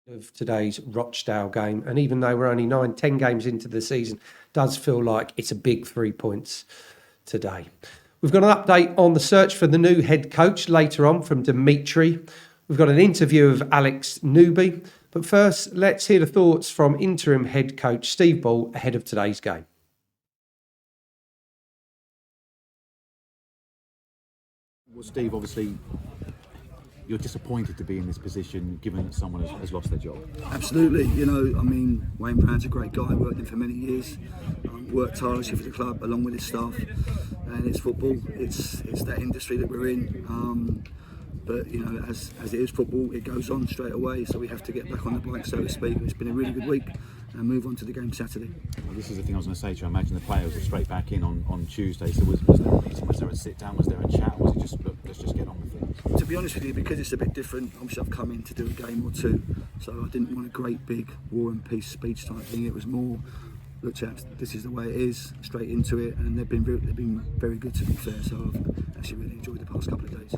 Of today's Rochdale game, and even though we're only 9-10 games into the season, does feel like it's a big 3 points today. We've got an update on the search for the new head coach later on from Dimitri. We've got an interview of Alex Newby, but first let's hear the thoughts from interim head coach Steve Ball ahead of today's game. Well, Steve, obviously you're disappointed to be in this position given that someone has lost their job. Absolutely, you know, I mean, Wayne Brown's a great guy, worked in for many years, worked tirelessly for the club along with his staff, and it's football, it's that industry that we're in. But you know, as it is football, it goes on straight away, so we have to get back on the bike, so to speak. It's been a really good week and move on to the game Saturday. Well, this is the thing I was going to say to you. I imagine the players were straight back in on Tuesday, so was there a meeting, was there a sit down, was there a chat, was it just, look, let's just get on with things? To be honest with you, because it's a bit different, obviously I've come in to do a game or two, so I didn't want a great big war and peace speech type thing. It was more, look chaps, this is the way it is, straight into it, and they've been very good, to be fair, so I've actually really enjoyed the past couple of days.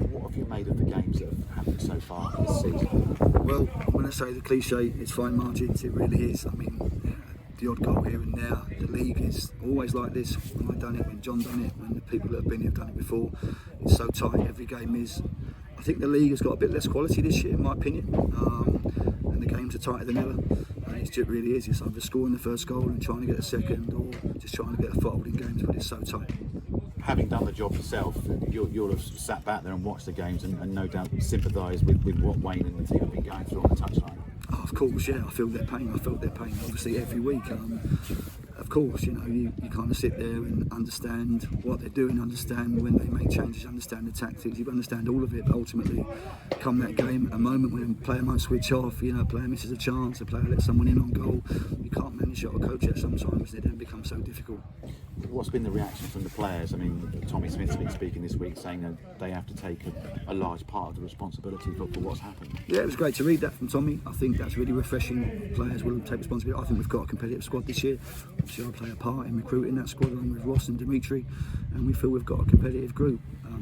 What have you made of the games that have happened so far this season? Well, when I say the cliche, it's fine margins, it really is. I mean, the odd goal here and there. The league is always like this. When I done it, when John done it, when the people that have been here have done it before, it's so tight, every game is. I think the league has got a bit less quality this year, in my opinion, and the games are tighter than ever. And it really is. It's either scoring the first goal and trying to get a second, or just trying to get a foothold in games, but it's so tight. Having done the job yourself, you'll have sat back there and watched the games and no doubt sympathised with what Wayne and the team have been going through on the touchline. Oh, of course, yeah, I felt their pain, obviously every week. Of course, you know, you kind of sit there and understand what they're doing, understand when they make changes, understand the tactics, you understand all of it, but ultimately, come that game, a moment when a player might switch off, you know, a player misses a chance, a player lets someone in on goal, you can't manage it or coach it sometimes, it then becomes so difficult. What's been the reaction from the players? I mean, Tommy Smith's been speaking this week saying that they have to take a large part of the responsibility for what's happened. Yeah, it was great to read that from Tommy. I think that's really refreshing. Players will take responsibility. I think we've got a competitive squad this year. Obviously, I play a part in recruiting that squad along with Ross and Dimitri, and we feel we've got a competitive group.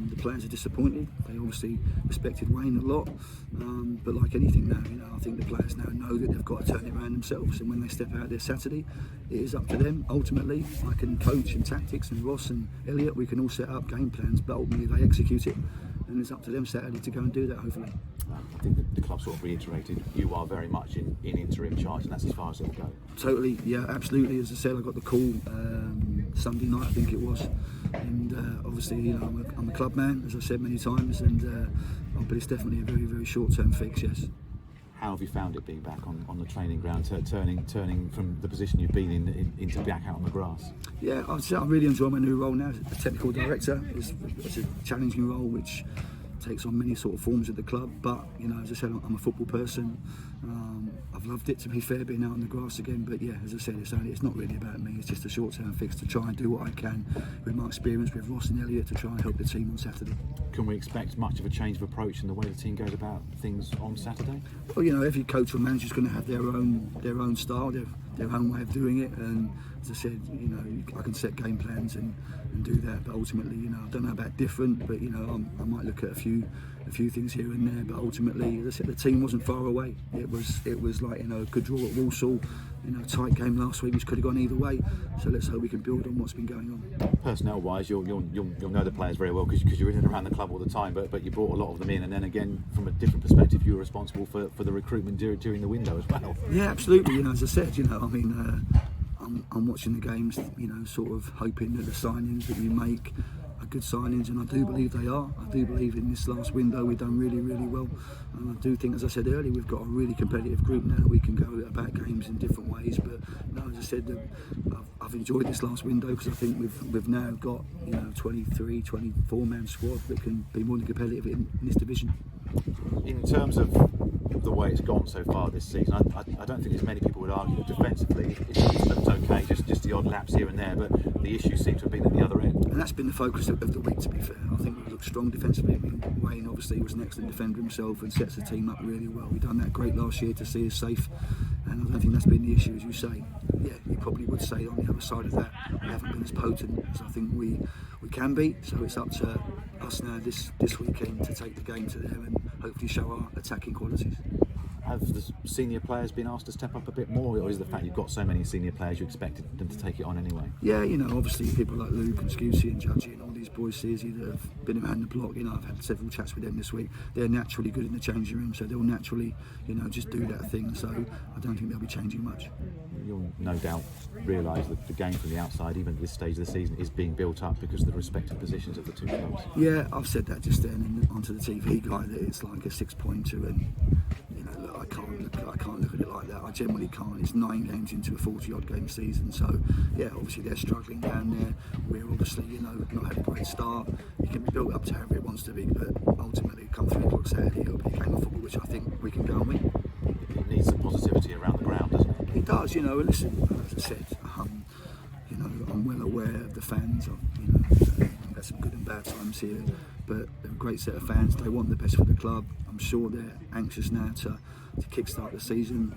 The players are disappointed. They obviously respected Wayne a lot, but like anything now, you know, I think the players now know that they've got to turn it around themselves, and when they step out there Saturday, it is up to them. Ultimately, I can coach in tactics, and Ross and Elliot, we can all set up game plans, but ultimately they execute it, and it's up to them Saturday to go and do that, hopefully. I think that the club sort of reiterated you are very much in interim charge, and that's as far as it'll go. Totally, yeah, absolutely. As I said, I got the call Sunday night, I think it was, and obviously, you know, I'm a club man, as I've said many times, and but it's definitely a very, very short-term fix, yes. How have you found it being back on the training ground, turning from the position you've been in into back out on the grass? Yeah, I really enjoy my new role now as a technical director. It's a challenging role which takes on many sort of forms at the club, but you know, as I said, I'm a football person. I've loved it, to be fair, being out on the grass again, but yeah, as I said, it's not really about me. It's just a short-term fix to try and do what I can with my experience with Ross and Elliot to try and help the team on Saturday. Can we expect much of a change of approach in the way the team goes about things on Saturday? Well, you know, every coach or manager is going to have their own style, their own way of doing it, and as I said, you know, I can set game plans and do that, but ultimately, you know, I don't know about different, but you know, I might look at a few things here and there, but ultimately, as I said, the team wasn't far away. It was like, you know, a good draw at Walsall, you know, tight game last week which could have gone either way, so let's hope we can build on what's been going on. Personnel wise, you'll know the players very well because you're in and around the club all the time, but you brought a lot of them in, and then again, from a different perspective, you were responsible for the recruitment during the window as well. Yeah, absolutely. You know, as I said, you know, I mean, I'm watching the games, you know, sort of hoping that the signings that you make are good signings, and I do believe they are. I do believe in this last window we've done really, really well, and I do think, as I said earlier, we've got a really competitive group now. We can go about games in different ways, but no, as I said, I've enjoyed this last window because I think we've now got, you know, 23, 24 man squad that can be more than competitive in this division. In terms of the way it's gone so far this season, I don't think there's many people would argue that defensively it's looked okay, just the odd laps here and there, but the issue seems to have been at the other end. And that's been the focus of the week, to be fair. I think we looked strong defensively. I mean, Wayne obviously was an excellent defender himself and sets the team up really well. We've done that great last year to see us safe, and I don't think that's been the issue, as you say. Yeah, you probably would say on the other side of that, we haven't been as potent as I think we can be, so it's up to us now this weekend to take the game to them and hopefully show our attacking qualities. Have the senior players been asked to step up a bit more, or is the fact you've got so many senior players you expected them to take it on anyway? Yeah, you know, obviously people like Luke and Scusi and Judgy and all these boys, Searsy, that have been around the block, you know, I've had several chats with them this week. They're naturally good in the changing room, so they'll naturally, you know, just do that thing. So I don't think they'll be changing much. You'll no doubt realise that the game from the outside, even at this stage of the season, is being built up because of the respective positions of the two clubs. Yeah, I've said that just then and onto the TV guy that it's like a 6-pointer, and you know, look, I can't look at it like that. I generally can't. It's 9 games into a 40-odd game season, so yeah, obviously they're struggling down there. We're obviously, you know, not had a great start. It can be built up to however it wants to be, but ultimately, come 3 o'clock Saturday, it'll be a game of football which I think we can go and win. It needs some positivity around the ground, doesn't it? It does, you know. And listen, as I said, you know, I'm well aware of the fans. You know, I've had some good and bad times here, but they're a great set of fans. They want the best for the club. I'm sure they're anxious now to kickstart the season.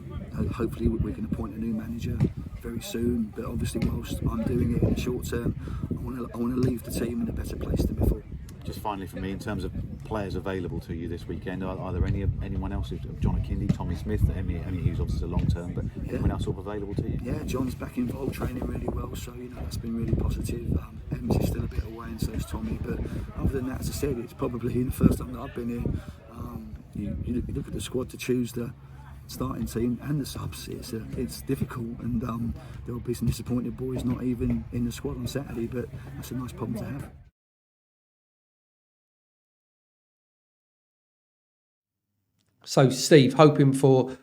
Hopefully, we can appoint a new manager very soon. But obviously, whilst I'm doing it in the short term, I want to leave the team in a better place than before. Just finally for me, in terms of players available to you this weekend, are there anyone else? John Akindi, Tommy Smith, Emmy Hughes obviously a long term, but anyone else all available to you? Yeah, John's back involved, training really well, so you know that's been really positive. Em's is still a bit away, and so is Tommy. But other than that, as I said, it's probably the first time that I've been here. You look at the squad to choose the starting team and the subs. It's difficult, and there will be some disappointed boys not even in the squad on Saturday. But that's a nice problem to have. So, Steve, hoping for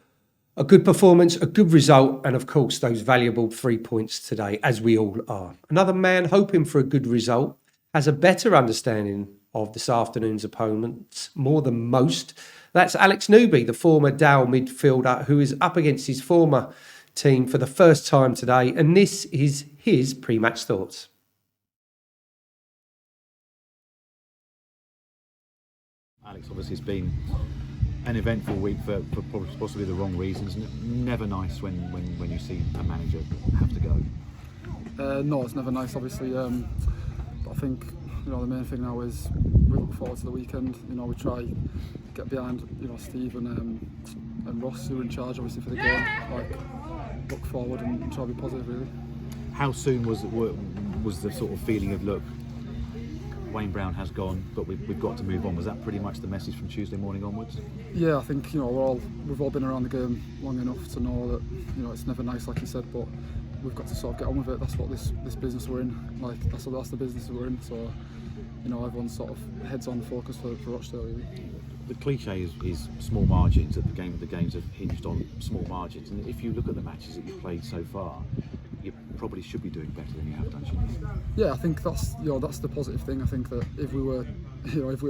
a good performance, a good result, and of course, those valuable 3 points today, as we all are. Another man hoping for a good result has a better understanding of this afternoon's opponents more than most. That's Alex Newby, the former Dow midfielder, who is up against his former team for the first time today. And this is his pre-match thoughts. Alex, obviously, it's been an eventful week for possibly the wrong reasons. Never nice when you see a manager have to go. No, it's never nice, obviously. But I think, you know, the main thing now is we look forward to the weekend. You know, we try get behind, you know, Steve and Ross, who are in charge, obviously, for the game. Like, look forward and try to be positive, really. How soon was the sort of feeling of, look, Wayne Brown has gone, but we've got to move on? Was that pretty much the message from Tuesday morning onwards? Yeah, I think, you know, we've all been around the game long enough to know that, you know, it's never nice, like you said, but we've got to sort of get on with it. That's what this business we're in. Like, that's the business we're in. So, you know, everyone's sort of heads on focus for Rochdale, really. The cliche is small margins. That the games have hinged on small margins. And if you look at the matches that you've played so far, you probably should be doing better than you have done, shouldn't you? Yeah, I think that's the positive thing. I think that if we were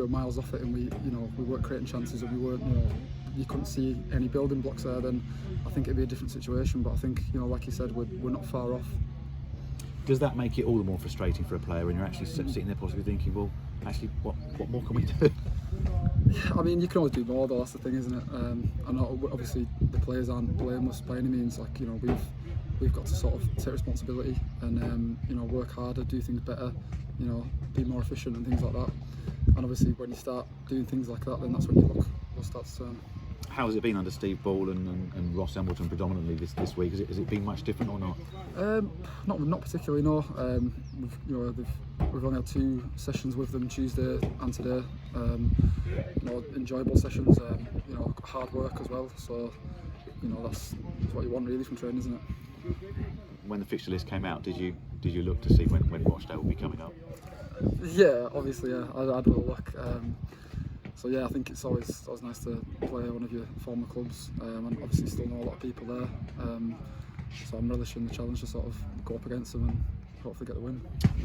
miles off it and we weren't creating chances and we weren't, you couldn't see any building blocks there, then I think it'd be a different situation. But I think, you know, like you said, we're not far off. Does that make it all the more frustrating for a player when you're actually sitting there possibly thinking, well, actually, what more can we do? I mean, you can always do more, though. That's the thing, isn't it? And obviously the players aren't blameless by any means. Like, you know, we've got to sort of take responsibility and you know, work harder, do things better, you know, be more efficient and things like that. And obviously when you start doing things like that, then that's when your luck will start to turn. How has it been under Steve Ball and Ross Embleton predominantly this week? Has it been much different or not? Not particularly, no. We've only had 2 sessions with them, Tuesday and today. You know, enjoyable sessions. You know, hard work as well. So, you know, that's what you want really from training, isn't it? When the fixture list came out, did you look to see when Rochdale will be coming up? Yeah, obviously, yeah. I had a little look. So yeah, I think it's always nice to play one of your former clubs, and obviously still know a lot of people there. So I'm relishing the challenge to sort of go up against them and hopefully get the win.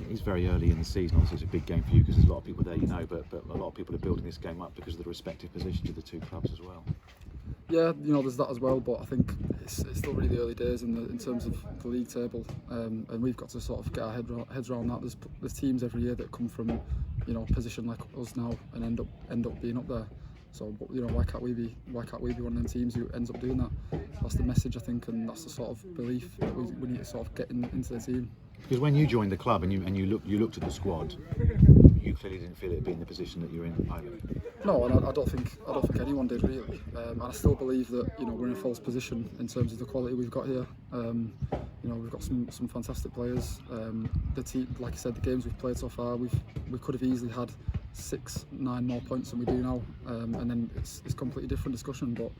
It's very early in the season. Obviously, it's a big game for you because there's a lot of people there, you know, but a lot of people are building this game up because of the respective positions of the two clubs as well. Yeah, you know, there's that as well, but I think it's still really early days in terms of the league table, and we've got to sort of get our heads around that. There's teams every year that come from, you know, a position like us now and end up being up there. So, you know, why can't we be one of them teams who ends up doing that? That's the message, I think, and that's the sort of belief that we need to sort of get into the team. Because when you joined the club and you looked at the squad, you clearly didn't feel it being the position that you're in either. No, and I don't think anyone did really. And I still believe that we're in a false position in terms of the quality we've got here. We've got some fantastic players. The team, like I said, the games we've played so far, we could have easily had 6-9 more points than we do now, and then it's a completely different discussion. But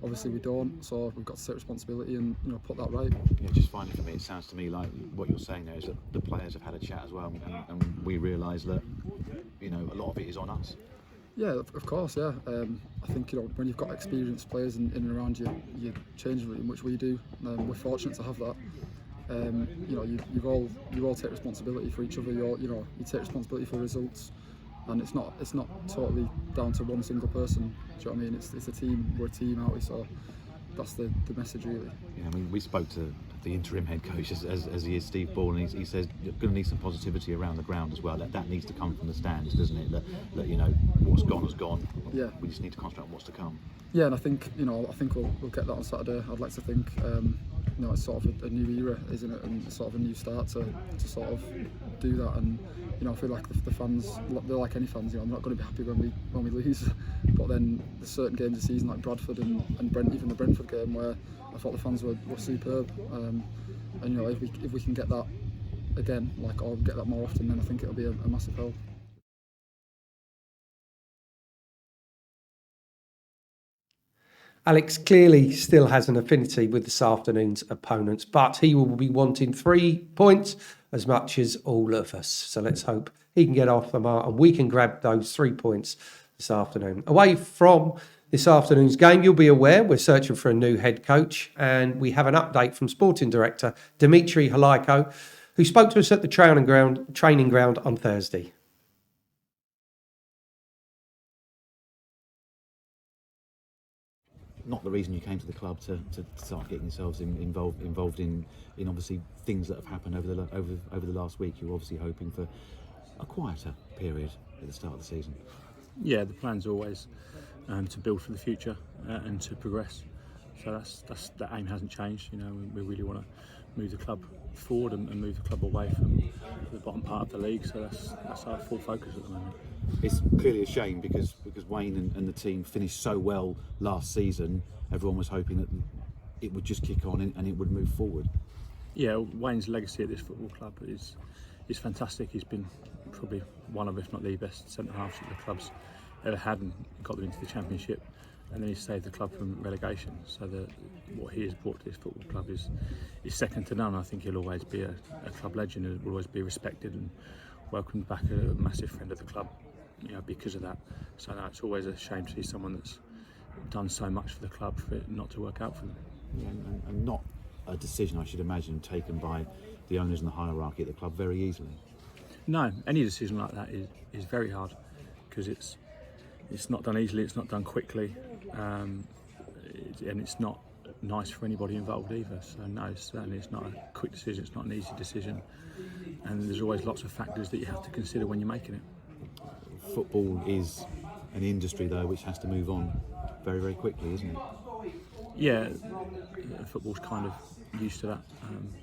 obviously we don't, so we've got to take responsibility and put that right. Yeah, just finally for me, it sounds to me like what you're saying there is that the players have had a chat as well, and we realise that a lot of it is on us. Yeah, of course, yeah. I think when you've got experienced players in and around your changing room, which we do, we're fortunate to have that. You all take responsibility for each other. You take responsibility for results, and it's not totally down to one single person. Do you know what I mean? It's a team. We're a team, aren't we? So that's the message really. Yeah, I mean, we spoke to the interim head coach as he is, Steve Ball, and he says you're going to need some positivity around the ground as well. That needs to come from the stands, doesn't it? That what's gone has gone. Yeah. We just need to concentrate on what's to come. Yeah, and I think we'll get that on Saturday. I'd like to think it's sort of a new era, isn't it? And sort of a new start to sort of do that. And I feel like the fans, they're like any fans. I'm not going to be happy when we lose, but then there's certain games this season like Bradford and Brent, even the Brentford game where I thought the fans were superb. And if we can get that again, or get that more often, then I think it'll be a massive help. Alex clearly still has an affinity with this afternoon's opponents, but he will be wanting 3 points as much as all of us. So let's hope he can get off the mark and we can grab those 3 points this afternoon. Away from this afternoon's game, you'll be aware we're searching for a new head coach, and we have an update from sporting director Dimitri Halaiko, who spoke to us at the training ground on Thursday. Not the reason you came to the club to start getting yourselves involved in obviously things that have happened over the last week. You're obviously hoping for a quieter period at the start of the season. Yeah, the plan's always to build for the future and to progress. So that aim hasn't changed. We really want to move the club forward and move the club away from the bottom part of the league. So that's our full focus at the moment. It's clearly a shame because Wayne and the team finished so well last season. Everyone was hoping that it would just kick on and it would move forward. Yeah, Wayne's legacy at this football club is fantastic. He's been probably one of, if not the best centre-halves that the club's ever had, and got them into the Championship, and then he saved the club from relegation. So what he has brought to this football club is second to none. I think he'll always be a club legend and will always be respected and welcomed back, a massive friend of the club, because of that. So no, it's always a shame to see someone that's done so much for the club for it not to work out for them. Yeah, and not a decision, I should imagine, taken by the owners and the hierarchy at the club very easily. No, any decision like that is very hard because it's not done easily, it's not done quickly, and it's not nice for anybody involved either. So no, certainly it's not a quick decision, it's not an easy decision, and there's always lots of factors that you have to consider when you're making it. Football is an industry though which has to move on very, very quickly, isn't it? Yeah, football's kind of used to that.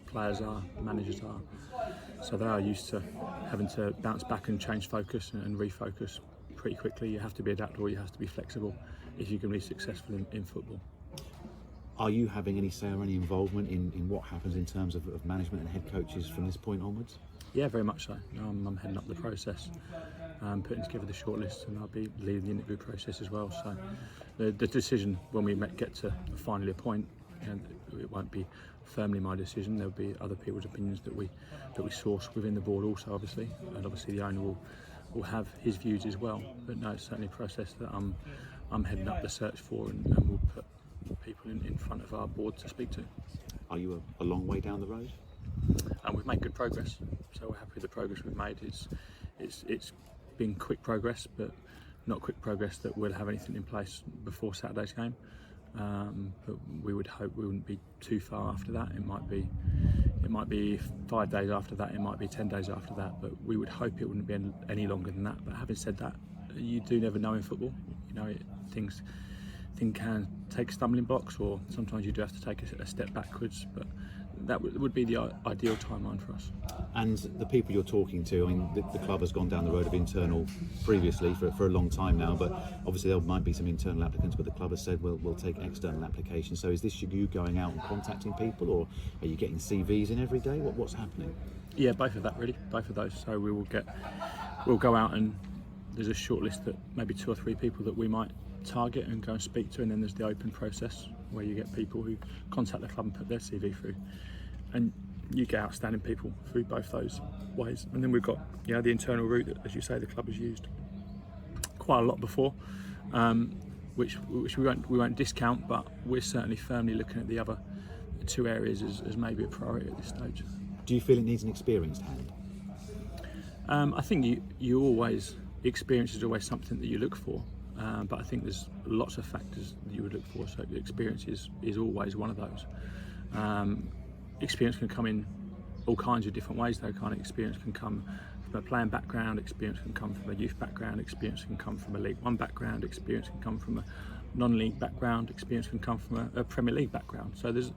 Players are, managers are, so they are used to having to bounce back and change focus and refocus pretty quickly. You have to be adaptable, you have to be flexible if you can be successful in football. Are you having any say or any involvement in what happens in terms of management and head coaches from this point onwards? Yeah, very much so. I'm heading up the process, putting together the shortlist, and I'll be leading the interview process as well. So the decision when we get to finally appoint, it won't be firmly my decision. There'll be other people's opinions that we source within the board also, obviously, and obviously the owner will have his views as well. But no, it's certainly a process that I'm heading up the search for, and we'll put people in front of our board to speak to. Are you a long way down the road? And we've made good progress, so we're happy with the progress we've made. It's been quick progress, but not quick progress that we'll have anything in place before Saturday's game. But we would hope we wouldn't be too far after that. It might be 5 days after that, it might be 10 days after that, but we would hope it wouldn't be any longer than that. But having said that, you do never know in football. Things can take stumbling blocks, or sometimes you do have to take a step backwards, but that would be the ideal timeline for us. And the people you're talking to, I mean, the club has gone down the road of internal previously for a long time now, but obviously there might be some internal applicants, but the club has said we'll take external applications. So is this you going out and contacting people, or are you getting CVs in every day? What's happening? Yeah, both of that really, both of those. So we'll go out, and there's a short list that maybe 2 or 3 people that we might target and go and speak to, and then there's the open process where you get people who contact the club and put their CV through, and you get outstanding people through both those ways. And then we've got the internal route that, as you say, the club has used quite a lot before, which we won't discount, but we're certainly firmly looking at the other 2 areas as maybe a priority at this stage. Do you feel it needs an experienced hand? I think you always, experience is always something that you look for, but I think there's lots of factors that you would look for. So the experience is always one of those. Experience can come in all kinds of different ways though. Kind of experience can come from a playing background, experience can come from a youth background, experience can come from a League One background, experience can come from a non-league background, experience can come from a Premier League background. So there's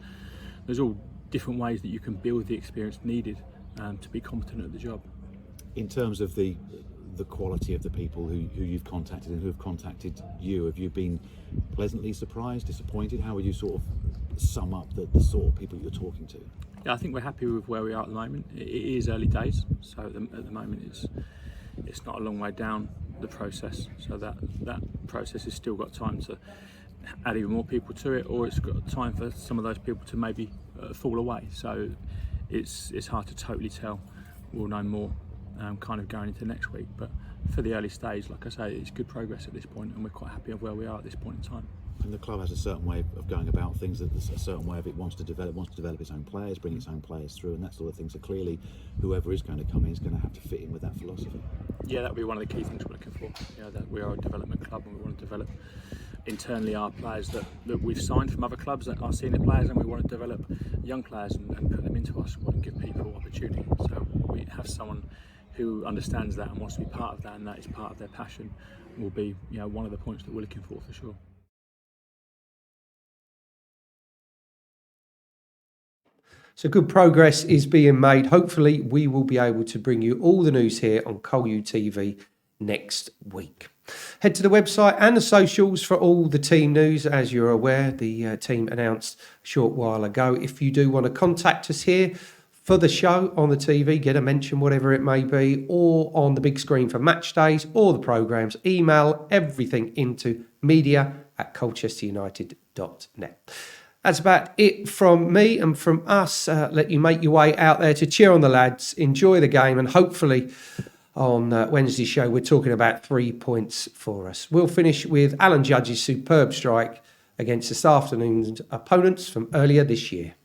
all different ways that you can build the experience needed to be competent at the job. In terms of the quality of the people who you've contacted and who have contacted you, have you been pleasantly surprised, disappointed? How would you sort of sum up the sort of people you're talking to? Yeah, I think we're happy with where we are at the moment. It is early days, so at the moment it's not a long way down the process. So that process has still got time to add even more people to it, or it's got time for some of those people to maybe fall away. So it's hard to totally tell. We'll know more kind of going into next week, but for the early stage, like I say, it's good progress at this point, and we're quite happy of where we are at this point in time. And the club has a certain way of going about things, there's a certain way of it wants to develop its own players, bring its own players through, and that sort of thing. So clearly, whoever is going to come in is going to have to fit in with that philosophy. Yeah, that'll be one of the key things we're looking for. That we are a development club, and we want to develop internally our players that we've signed from other clubs, that are senior players, and we want to develop young players and put them into our squad and give people opportunity. So we have someone who understands that and wants to be part of that, and that is part of their passion, will be one of the points that we're looking for sure. So good progress is being made. Hopefully we will be able to bring you all the news here on Col U TV next week. Head to the website and the socials for all the team news. As you're aware, the team announced a short while ago. If you do want to contact us here for the show on the TV, get a mention, whatever it may be, or on the big screen for match days or the programmes, email everything into media@colchesterunited.net. That's about it from me and from us. Let you make your way out there to cheer on the lads, enjoy the game, and hopefully on Wednesday's show we're talking about 3 points for us. We'll finish with Alan Judge's superb strike against this afternoon's opponents from earlier this year.